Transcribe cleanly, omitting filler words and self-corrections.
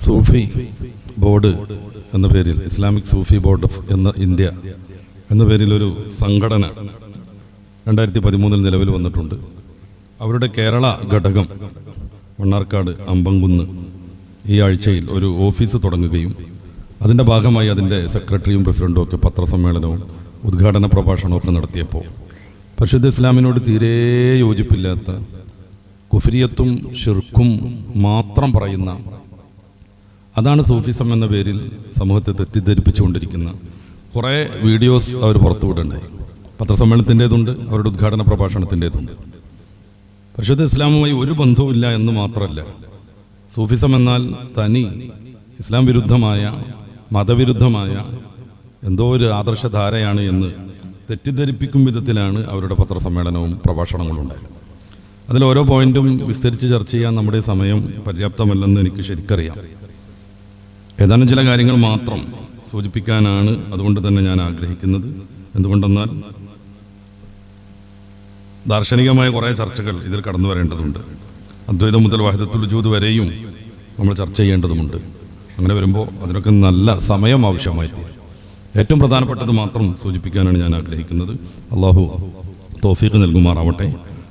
സൂഫി board എന്ന പേരിൽ, Islamic സൂഫി board എന്ന ഇന്ത്യ എന്ന പേരിലൊരു സംഘടന 2013 നിലവിൽ വന്നിട്ടുണ്ട്. അവരുടെ കേരള ഘടകം മണ്ണാർക്കാട് അമ്പംകുന്ന് ഈ ആഴ്ചയിൽ ഒരു ഓഫീസ് തുടങ്ങുകയും അതിൻ്റെ ഭാഗമായി അതിൻ്റെ സെക്രട്ടറിയും പ്രസിഡൻറ്റും ഒക്കെ പത്രസമ്മേളനവും ഉദ്ഘാടന പ്രഭാഷണമൊക്കെ നടത്തിയപ്പോൾ പരിശുദ്ധ ഇസ്ലാമിനോട് തീരെ യോജിപ്പില്ലാത്ത കുഫ്രിയത്തും ഷിർക്കും മാത്രം പറയുന്ന, അതാണ് സൂഫിസം എന്ന പേരിൽ സമൂഹത്തെ തെറ്റിദ്ധരിപ്പിച്ചുകൊണ്ടിരിക്കുന്ന കുറേ വീഡിയോസ് അവർ പുറത്തുവിടണ്ടായി. പത്രസമ്മേളനത്തിൻ്റേതുണ്ട്, അവരുടെ ഉദ്ഘാടന പ്രഭാഷണത്തിൻ്റേതുണ്ട്. പരിശുദ്ധ ഇസ്ലാമുമായി ഒരു ബന്ധവുമില്ല എന്ന് മാത്രമല്ല, സൂഫിസം എന്നാൽ തനി ഇസ്ലാം വിരുദ്ധമായ, മതവിരുദ്ധമായ എന്തോ ഒരു ആദർശധാരയാണ് എന്ന് തെറ്റിദ്ധരിപ്പിക്കും വിധത്തിലാണ് അവരുടെ പത്രസമ്മേളനവും പ്രഭാഷണങ്ങളും ഉണ്ടായത്. അതിൽ ഓരോ പോയിന്റും വിസ്തരിച്ച് ചർച്ച ചെയ്യാൻ നമ്മുടെ സമയം പര്യാപ്തമല്ലെന്ന് എനിക്ക് ശരിക്കറിയാം. ഏതാനും ചില കാര്യങ്ങൾ മാത്രം സൂചിപ്പിക്കാനാണ് അതുകൊണ്ട് തന്നെ ഞാൻ ആഗ്രഹിക്കുന്നത്. എന്തുകൊണ്ടെന്നാൽ ദാർശനികമായ കുറേ ചർച്ചകൾ ഇതിൽ കടന്നു വരേണ്ടതുണ്ട്. അദ്വൈതം മുതൽ വഹദത്തുൽ വജൂദ് വരെയും നമ്മൾ ചർച്ച ചെയ്യേണ്ടതുമുണ്ട്. അങ്ങനെ വരുമ്പോൾ അതിനൊക്കെ നല്ല സമയം ആവശ്യമായി തീരും. ഏറ്റവും പ്രധാനപ്പെട്ടത് മാത്രം സൂചിപ്പിക്കാനാണ് ഞാൻ ആഗ്രഹിക്കുന്നത്. അള്ളാഹു തൗഫീഖ് നൽകുമാറാവട്ടെ.